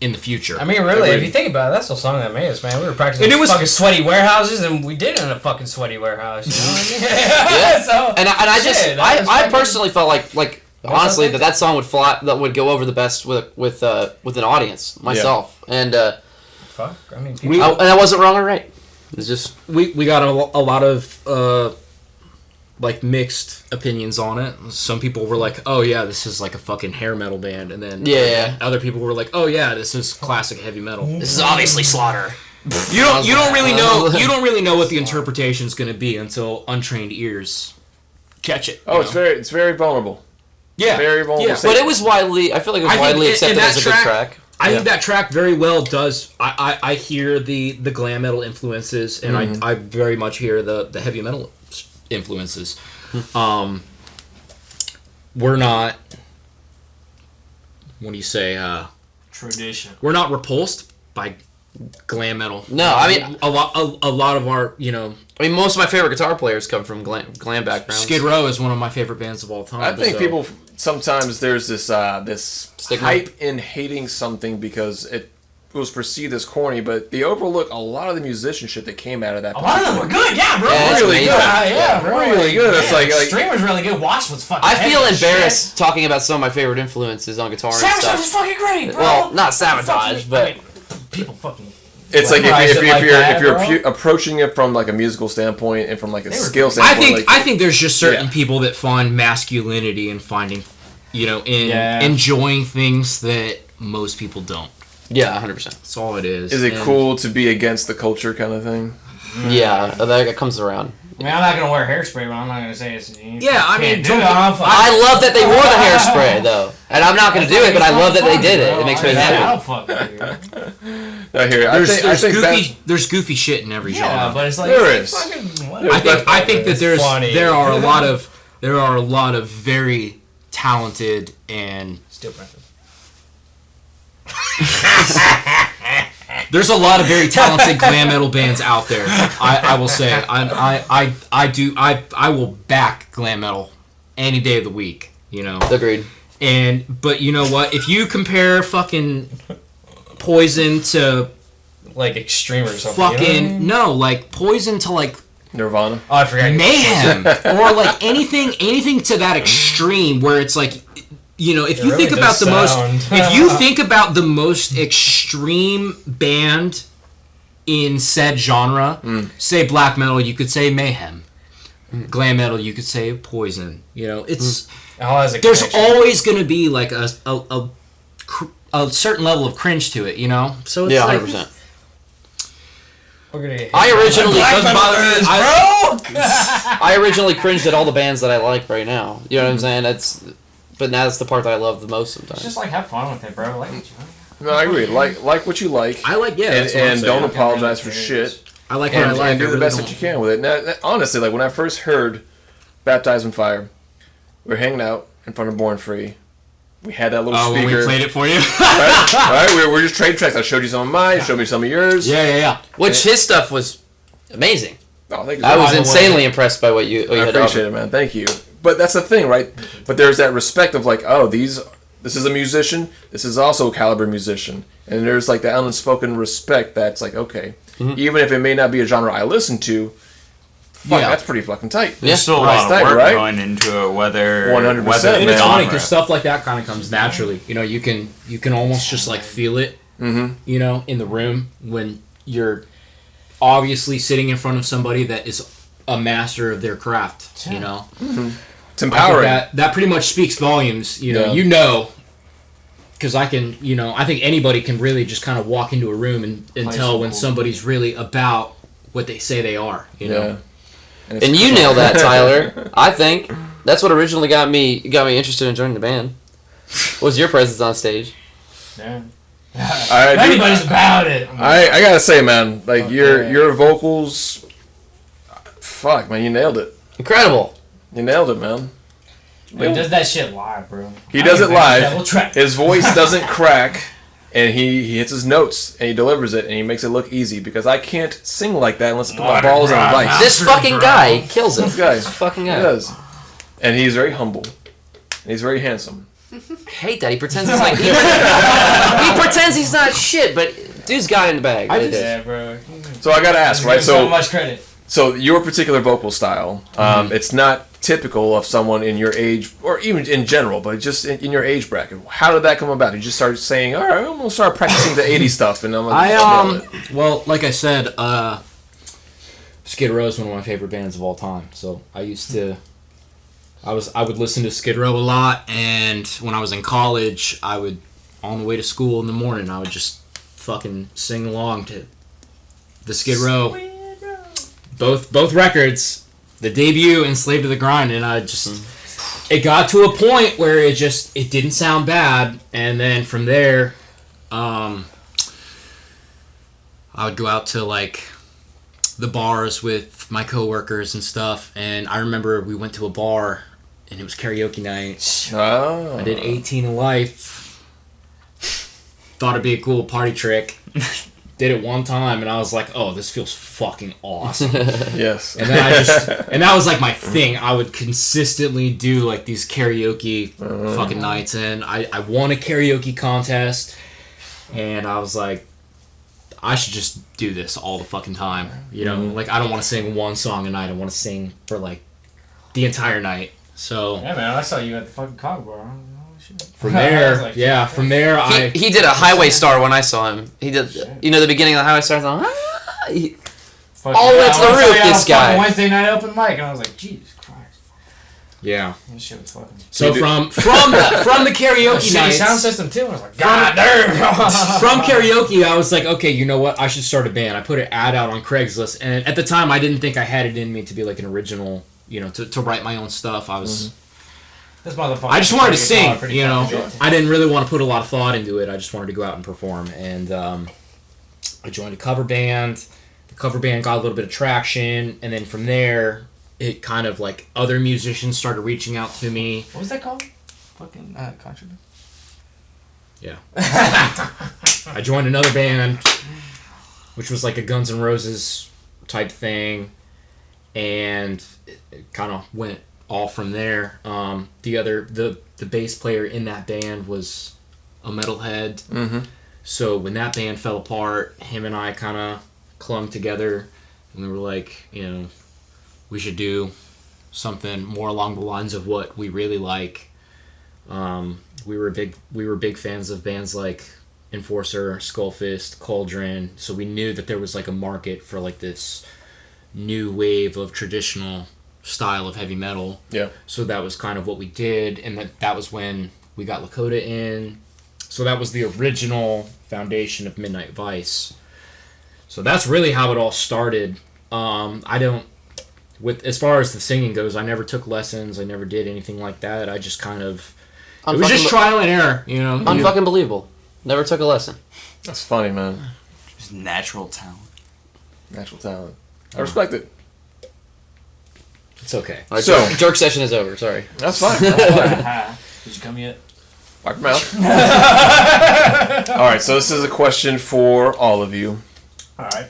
S4: in the future.
S5: I mean, really, if you think about it, that's the song that made us, man. We were practicing
S4: And it
S5: in
S4: was-
S5: fucking sweaty warehouses, and we did it in a fucking sweaty warehouse. You know what I mean?
S3: Yeah.
S5: So,
S3: And I just
S5: shit, that was
S3: I
S5: fucking-
S3: personally felt like honestly
S5: something?
S3: that song would fly, that would go over the best with an audience, myself, and
S5: Fuck. I mean, people.
S3: and I wasn't wrong or right. It's just
S4: we got a lot of like mixed opinions on it. Some people were like, "Oh yeah, this is like a fucking hair metal band," and then other people were like, "Oh yeah, this is classic heavy metal."
S3: this is obviously Slaughter.
S4: You don't really know what the interpretation is going to be until untrained ears catch it.
S2: Oh, it's very vulnerable.
S4: Yeah,
S2: Very vulnerable.
S4: Yeah.
S3: But it was widely. I feel like it was widely accepted as a good track.
S4: I think that track very well does. I hear the glam metal influences, and I very much hear the heavy metal influences. what do you say?
S5: Tradition.
S4: We're not repulsed by glam metal.
S3: No, I mean
S4: a lot of our,
S3: most of my favorite guitar players come from glam backgrounds.
S4: Skid Row is one of my favorite bands of all time.
S2: I think people sometimes there's this
S3: Stigma.
S2: hype in hating something because it was perceived as corny, but they overlook a lot of the musicianship that came out of that.
S5: A lot of them were good, yeah, bro.
S3: Yeah, it's
S2: really
S3: amazing.
S2: good.
S5: Yeah, bro.
S2: Really good. It's like
S5: Streamer's really good. Watch what's fucking.
S3: I feel
S5: heavy as
S3: embarrassed talking about some of my favorite influences on guitar and
S5: Sabotage
S3: stuff.
S5: is fucking great, bro.
S3: Well, not Sabotage,
S5: Fucking-
S3: but
S5: I mean, people fucking.
S2: It's like
S5: Memorize it like that,
S2: if you're
S5: bro.
S2: approaching it from like a musical standpoint and from like a skill standpoint.
S4: I think there's just certain
S2: Yeah.
S4: people that find masculinity in finding, in
S5: Yeah.
S4: enjoying things that most people don't.
S3: yeah, 100%.
S4: That's all it is.
S2: Is it
S4: And-
S2: cool to be against the culture kind of thing?
S3: Yeah, that comes around.
S5: I mean, I'm not gonna wear hairspray, but I'm not gonna say it's.
S4: Yeah, I mean,
S5: dude,
S3: I love that they wore the hairspray though, and I'm not gonna do it, but I love that they did it. It makes me
S5: I
S3: happy.
S5: don't fucking do it.
S2: I hear.
S4: There's goofy shit in every
S5: Yeah,
S4: genre.
S5: but it's like
S2: There
S5: it's
S2: is.
S5: fucking whatever.
S4: I think that
S5: It's funny.
S4: there are a lot of very talented and
S5: Still practice.
S4: there's a lot of very talented glam metal bands out there. I will say I will back glam metal any day of the week.
S3: Agreed.
S4: But you know what? If you compare fucking Poison to
S5: Like extreme or something.
S4: fucking no, like Poison to like
S2: Nirvana.
S5: Oh, I forgot.
S4: Mayhem or like anything to that extreme where it's like if you
S5: really
S4: think about
S5: does
S4: the most
S5: sound.
S4: if you think about the most extreme band in said genre, say black metal, you could say Mayhem. Glam metal, you could say Poison. It's
S5: All has a
S4: there's
S5: connection.
S4: always going to be like a certain level of cringe to it, So it's
S3: Yeah,
S4: like
S3: 100%.
S5: We're gonna get
S3: I originally
S5: Black metal is, bro.
S3: I originally cringed at all the bands that I like right now. You know what I'm saying? But now that's the part that I love the most sometimes.
S5: Just like have fun with it, bro. Like what you
S2: No, I agree. Like what you like.
S4: I like that's what I'm
S2: and
S4: saying.
S2: don't apologize for shit.
S4: I like what I
S2: And,
S4: like.
S2: and do
S4: I
S2: the
S4: really
S2: best
S4: don't.
S2: that you can with it. Now, honestly, like when I first heard "Baptized in Fire," we were hanging out in front of Born Free. We had that little
S4: Oh, when
S2: speaker.
S4: we played it for you.
S2: right? We're just trading tracks. I showed you some of mine. You showed me some of yours.
S4: Yeah.
S3: Which his stuff was amazing.
S2: Oh, thank you.
S3: I was
S5: the way-
S3: insanely impressed by what you
S2: I
S3: had
S2: appreciate
S3: offered.
S2: it, man. Thank you. But that's the thing, right? But there's that respect of like, oh, this is a musician. This is also a caliber musician, and there's like that unspoken respect that's like, okay, even if it may not be a genre I listen to, fuck,
S4: Yeah.
S2: that's pretty fucking tight.
S7: There's still a
S2: Right,
S7: lot of
S2: tight,
S7: work
S2: right?
S7: going into it, whether
S2: 100%,
S7: whether
S2: man.
S4: And it's funny
S7: genre.
S4: because stuff like that kind of comes naturally. You can almost just like feel it. In the room when you're obviously sitting in front of somebody that is a master of their craft.
S2: It's
S4: I think
S2: empowering.
S4: that pretty much speaks volumes.
S2: Yeah.
S4: Because I think anybody can really just kind of walk into a room and tell
S5: some
S4: when
S5: cool
S4: somebody's really about what they say they are. You know.
S2: it's
S3: And you nailed that, Tyler. I think that's what originally got me interested in joining the band. Was your presence on stage?
S5: Yeah.
S2: I
S5: If anybody's about it.
S2: I gotta say, man, like
S5: Okay.
S2: your vocals, fuck, man, you nailed it.
S3: Incredible.
S2: You nailed it, man.
S5: He does that shit live, bro.
S2: He does it live.
S5: Double track.
S2: His voice doesn't crack, and he hits his notes and he delivers it and he makes it look easy because I can't sing like that unless I put my balls in a vice.
S3: This fucking guy kills it.
S2: This guy,
S3: This fucking guy.
S2: he does, and he's very humble. And he's very handsome.
S3: I hate that. He pretends he's like he pretends he's not shit, but dude's got it in the bag. Really does.
S5: Yeah, bro.
S2: So I gotta ask,
S5: Give
S2: right?
S5: him so
S2: So
S5: much credit.
S2: So your particular vocal style, it's not typical of someone in your age, or even in general, but just in your age bracket. How did that come about? You just started saying, "All right, I'm gonna start practicing the '80s stuff," and I'm gonna
S4: Well, like I said, Skid Row is one of my favorite bands of all time. So I would listen to Skid Row a lot, and when I was in college, I would, on the way to school in the morning, I would just fucking sing along to the Skid Row. Both records, the debut and Slave to the Grind, and I just it got to a point where it didn't sound bad, and then from there, I would go out to like the bars with my coworkers and stuff, and I remember we went to a bar and it was karaoke night.
S2: Oh.
S4: I did 18 in Life, thought it'd be a cool party trick. Did it one time, and I was like, "Oh, this feels fucking awesome."
S2: Yes.
S4: And then and that was like my thing. I would consistently do like these karaoke fucking nights, and I won a karaoke contest, and I was like, I should just do this all the fucking time. You know, like I don't want to sing one song a night. I want to sing for like the entire night. So
S5: Yeah, man, I saw you at the fucking Cog Bar. Holy shit.
S4: from there,
S5: Like,
S4: from there,
S3: He did a Highway Star when I saw him. He did, you know, the beginning of the Highway Star. I thought,
S5: Fuck
S3: all the way
S5: yeah,
S3: to
S5: I
S3: the
S5: saw
S3: roof,
S5: you on
S3: this
S5: a
S3: guy.
S5: fucking Wednesday night open mic, and I was like, Jesus Christ.
S4: yeah.
S5: This shit was fucking.
S4: So from the karaoke
S5: Shitty
S4: nights,
S5: sound system too. I was like, God damn.
S4: from karaoke, I was like, okay, you know what? I should start a band. I put an ad out on Craigslist, and at the time, I didn't think I had it in me to be like an original, you know, to write my own stuff. I was.
S5: This motherfucker.
S4: I just wanted to sing,
S5: pretty
S4: you know.
S5: fucking good.
S4: I didn't really want to put a lot of thought into it. I just wanted to go out and perform, and I joined a cover band. The cover band got a little bit of traction, and then from there, it kind of like other musicians started reaching out to me.
S5: What was that called? Fucking Contraband.
S4: Yeah. I joined another band, which was like a Guns N' Roses type thing, and it kind of went all from there. The bass player in that band was a metalhead.
S2: Mm-hmm.
S4: So when that band fell apart, him and I kind of clung together, and we were like, you know, we should do something more along the lines of what we really like. We were big fans of bands like Enforcer, Skullfist, Cauldron. So we knew that there was like a market for like this new wave of traditional style of heavy metal.
S2: Yeah.
S4: So that was kind of what we did, and that was when we got Lakota in. So that was the original foundation of Midnight Vice. So that's really how it all started. As far as the singing goes, I never took lessons. I never did anything like that. I just kind of, it was just trial and error, you know.
S3: unfucking believable. Never took a lesson.
S2: That's funny, man.
S7: Just natural talent.
S2: Natural talent. I respect it.
S4: It's okay.
S3: All right,
S2: So-
S3: jerk session is over. Sorry.
S2: That's fine. That's fine.
S5: Did you come yet?
S2: Wipe your mouth. All right, so this is a question for all of you.
S5: Alright.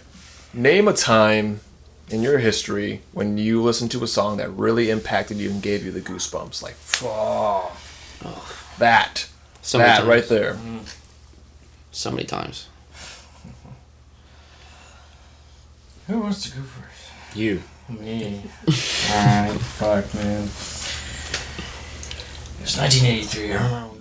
S2: Name a time in your history when you listened to a song that really impacted you and gave you the goosebumps. Like, oh, that
S3: So many times.
S2: right there.
S3: So many times.
S5: Who wants to go first?
S4: You.
S5: Me. Alright, fuck, man. It was 1983. I remember.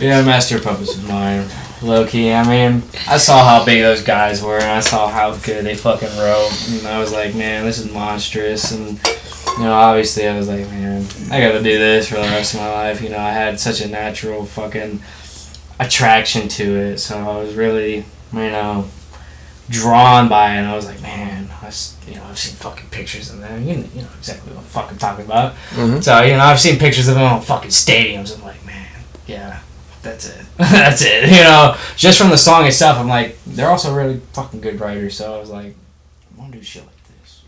S5: Yeah, Master of Puppets was mine. Low key, I mean, I saw how big those guys were, and I saw how good they fucking wrote, and I was like, man, this is monstrous, and, you know, obviously I was like, man, I gotta do this for the rest of my life, you know, I had such a natural fucking attraction to it, so I was really, you know, drawn by it, and I was like, man, I've seen fucking pictures of them, you know exactly what I'm fucking talking about, so, you know, I've seen pictures of them on fucking stadiums, I'm like, man, yeah. That's it. That's it. You know, just from the song itself, I'm like, they're also really fucking good writers. So I was like, I want to do shit like this.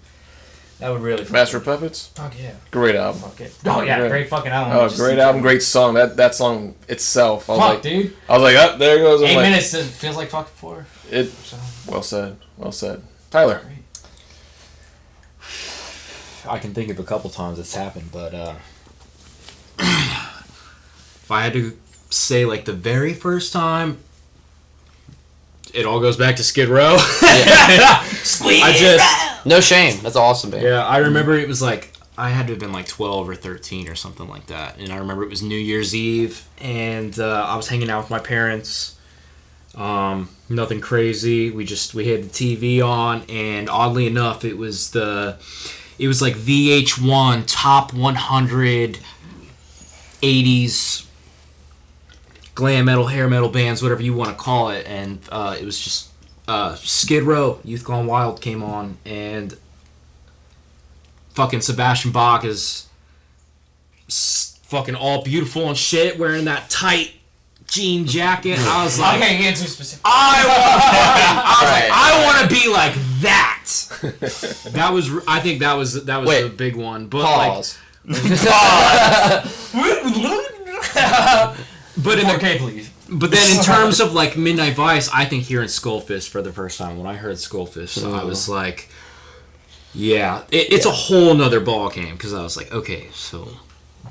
S5: That would really.
S2: Master of Puppets?
S5: Fuck yeah.
S2: Great album.
S5: Fuck it. Oh yeah, great fucking album.
S2: Oh,
S5: Just
S2: great album, great song. That song itself. I was
S5: Fuck,
S2: like,
S5: dude.
S2: I was like, oh, there it goes. I'm
S5: 8
S2: like,
S5: minutes. It feels like fucking 4.
S2: It.
S5: So,
S2: Well said. Well said. Tyler.
S4: I can think of a couple times it's happened, but if I had to say like the very first time, it all goes back to Skid Row.
S3: No shame. That's awesome, babe.
S4: Yeah, I remember it was like, I had to have been like 12 or 13 or something like that. And I remember it was New Year's Eve, and I was hanging out with my parents. Nothing crazy. We had the TV on, and oddly enough, it was like VH1 top 100 80s glam metal, hair metal bands, whatever you want to call it. And it was just Skid Row, Youth Gone Wild came on, and fucking Sebastian Bach is fucking all beautiful and shit, wearing that tight jean jacket. I was like,
S5: I can't get too specific.
S4: I want to be like that. I think that was
S3: Wait,
S4: the big one. But
S3: pause.
S4: like, But in
S5: 4K, please.
S4: But then in terms of like Midnight Vice, I think hearing Skullfist for the first time, when I heard Skullfist, I was like, yeah, it's a whole nother ball game, because I was like, okay, so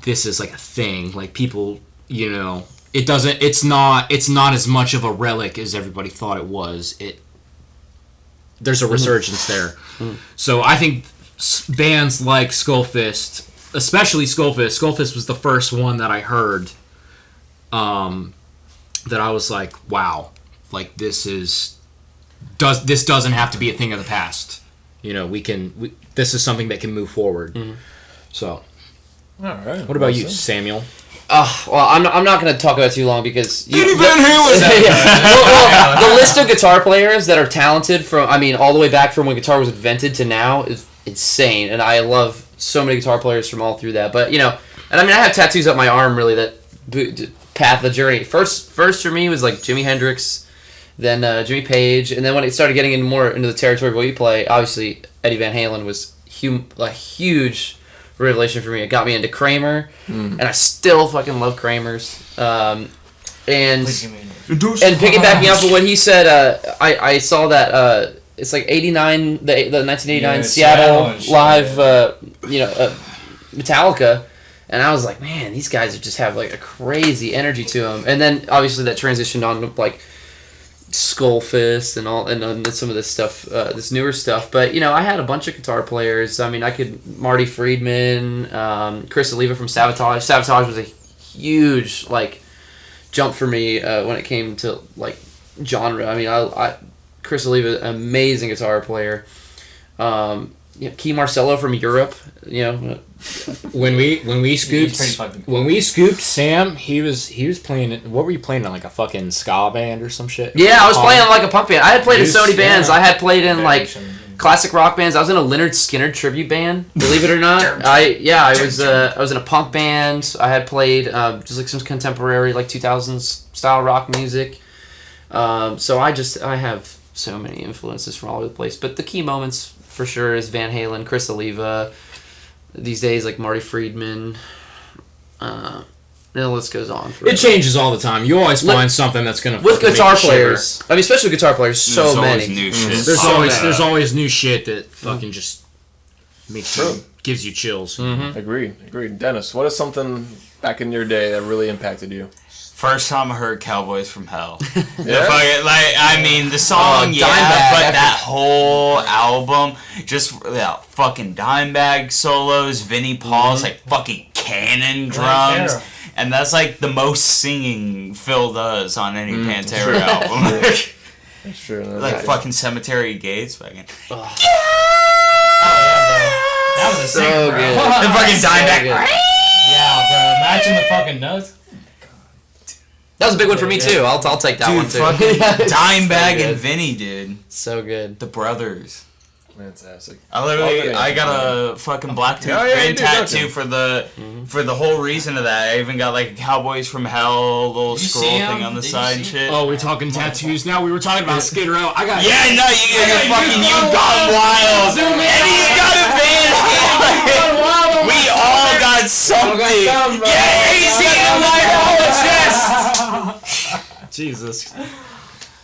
S4: this is like a thing, like people, you know, it's not as much of a relic as everybody thought it was. There's a resurgence there. So I think bands like Skullfist, especially Skullfist was the first one that I heard, that I was like, wow, like this doesn't have to be a thing of the past. You know, this is something that can move forward. So,
S2: all right.
S4: What about you, Samuel?
S3: Well, I'm not going to talk about it too long because
S7: Van Halen.
S3: The list of guitar players that are talented from, I mean, all the way back from when guitar was invented to now is insane, and I love so many guitar players from all through that. But you know, and I mean, I have tattoos up my arm really that path the journey. First for me was like Jimi Hendrix, then Jimmy Page, and then when it started getting more into the territory of what you play, obviously Eddie Van Halen was a huge revelation for me. It got me into Kramer, and I still fucking love Kramer's. And piggybacking off of what he said, I saw that it's like 89, the 1989 Seattle live, Metallica. And I was like, man, these guys just have like a crazy energy to them. And then obviously that transitioned on to like Skullfist and all, and some of this stuff, this newer stuff. But you know, I had a bunch of guitar players. I mean, Marty Friedman, Chris Oliva from Sabotage. Sabotage was a huge like jump for me when it came to like genre. I mean, Chris Oliva, amazing guitar player. Key Marcello from Europe. You know,
S4: when we scooped Sam, he was playing. What were you playing on, like a fucking ska band or some shit?
S3: Yeah, I was playing in like a punk band. I had played in so many bands. I had played in like classic rock bands. I was in a Lynyrd Skynyrd tribute band. Believe it or not, I was in a punk band. I had played just like some contemporary like 2000s style rock music. So I have so many influences from all over the place. But the key moments for sure is Van Halen, Chris Oliva. These days, like Marty Friedman. And the list goes on.
S4: It changes all the time. You always find something that's gonna
S3: with guitar players. I mean, especially with guitar players, so many
S7: new shit.
S4: There's always new shit that fucking just makes gives you chills.
S2: Agreed. Dennis, what is something back in your day that really impacted you?
S7: First time I heard Cowboys from Hell. The song, but that whole album, just fucking Dimebag solos, Vinnie Paul's like fucking cannon drums, and that's like the most singing Phil does on any Pantera album.
S2: That's true.
S7: Fucking Cemetery Gates, fucking.
S5: Oh yeah, bro. That was a
S3: so good.
S7: And fucking Dimebag.
S5: Yeah, bro. Imagine the fucking notes.
S3: That was a big one for me too. I'll take that one too.
S7: Fucking Dimebag and Vinny, dude.
S3: So good.
S7: The brothers.
S2: Fantastic.
S7: I got a fucking Blacktooth Grin tattoo for the whole reason of that. I even got like Cowboys from Hell little scroll thing on the side and shit.
S4: Oh, we're talking tattoos now. We were talking about Skid Row. I got
S7: you got wild. And you got a Van. We all got something. Yeah, easy in life, all the chest.
S4: Jesus.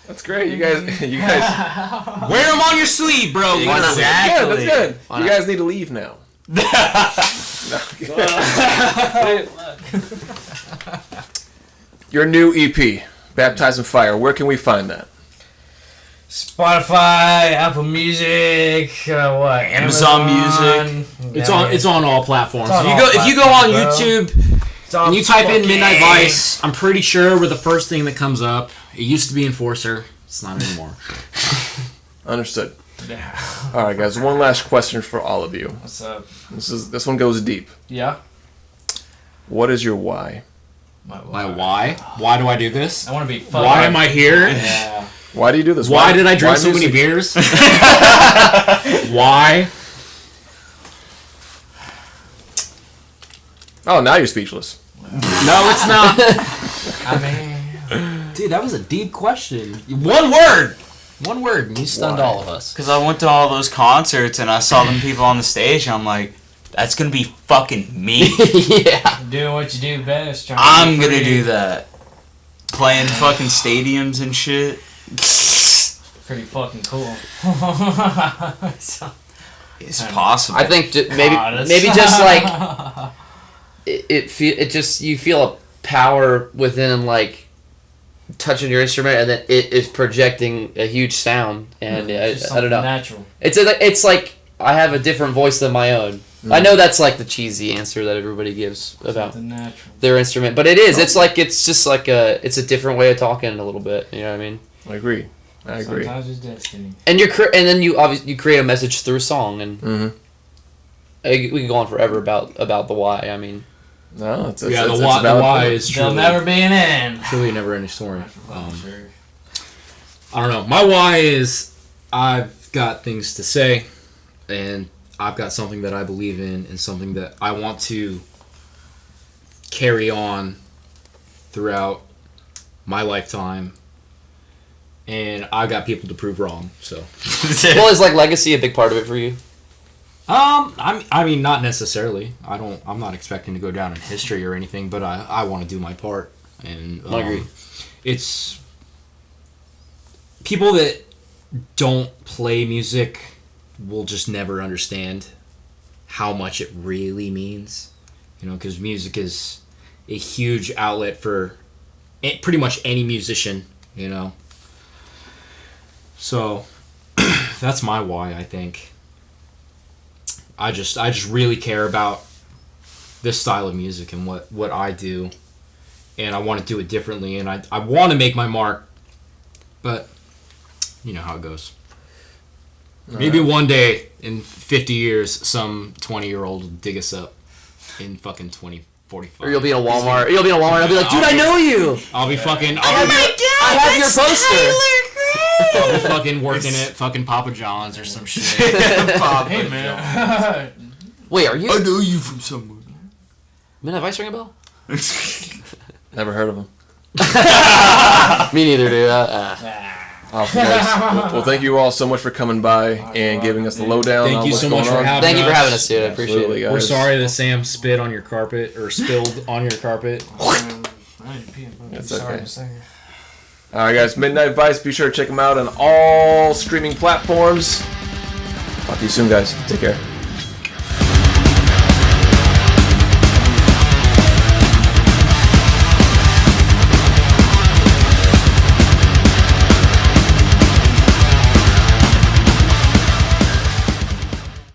S2: That's great. You guys
S4: wear them on your sleeve, bro.
S7: Exactly.
S2: That's good. You guys need to leave now. Your new EP, Baptized in Fire. Where can we find that?
S5: Spotify, Apple Music,
S7: Amazon Music.
S4: It's on all platforms.
S3: If you go on YouTube
S4: and you type in Midnight Vice, I'm pretty sure we're the first thing that comes up. It used to be Enforcer. It's not anymore.
S2: Understood. All right, guys. One last question for all of you.
S5: What's up?
S2: This one goes deep.
S5: Yeah.
S2: What is your why?
S4: My why? Why do I do this?
S5: I want to be.
S4: Why am I here?
S5: Yeah.
S2: Why do you do this?
S4: Why did I drink so many beers? Why?
S2: Oh, now you're speechless.
S4: No, it's not.
S5: I mean.
S4: Dude, that was a deep question. One word, and you stunned all of us.
S7: Because I went to all those concerts and I saw them people on the stage and I'm like, that's gonna be fucking me.
S3: Yeah.
S5: Doing what you do best.
S7: I'm gonna do that. playing fucking stadiums and shit.
S5: Pretty fucking cool. So,
S7: It's possible.
S3: I think maybe just like it just you feel a power within like touching your instrument, and then it is projecting a huge sound, and I don't know.
S5: Natural.
S3: It's like I have a different voice than my own. I know that's like the cheesy answer that everybody gives about their instrument, but it is. It's just like it's a different way of talking a little bit. You know what I mean?
S2: I agree.
S5: Sometimes it's destiny.
S3: And and then you obviously you create a message through song, and we can go on forever about the why. I mean,
S2: no, it's
S4: the why is
S5: There'll never be an end.
S4: Truly a never-ending story. I don't know. My why is I've got things to say, and I've got something that I believe in, and something that I want to carry on throughout my lifetime. And I got people to prove wrong. So,
S3: well, is like legacy a big part of it for you?
S4: I mean, not necessarily. I'm not expecting to go down in history or anything, but I want to do my part. And
S3: I agree.
S4: It's people that don't play music will just never understand how much it really means. You know, because music is a huge outlet for pretty much any musician. You know. So, that's my why, I think. I just really care about this style of music and what I do. And I want to do it differently. And I want to make my mark. But, you know how it goes. Maybe one day, in 50 years, some 20-year-old will dig us up in fucking 2045.
S3: Or you'll be in a Walmart. I'll be like, dude, I know you!
S4: I'll be fucking...
S3: I have your poster!
S4: I'll be fucking working at fucking Papa John's or some shit.
S5: Hey, man.
S3: Wait, are you?
S7: I know you from somewhere.
S3: Midnight Vice ring a bell?
S2: Never heard of them.
S3: Me neither, dude.
S2: Awesome, guys. Well, thank you all so much for coming by and giving us the lowdown.
S4: Thank
S2: on
S4: you
S2: what's
S4: so much
S2: going
S4: for
S2: on.
S4: having
S3: Thank you for having us, dude. I appreciate
S2: Absolutely,
S3: it.
S2: guys.
S4: We're sorry that Sam spit on your carpet or spilled on your carpet.
S2: It's okay. Alright, guys. Midnight Vice. Be sure to check them out on all streaming platforms. Talk to you soon, guys. Take care.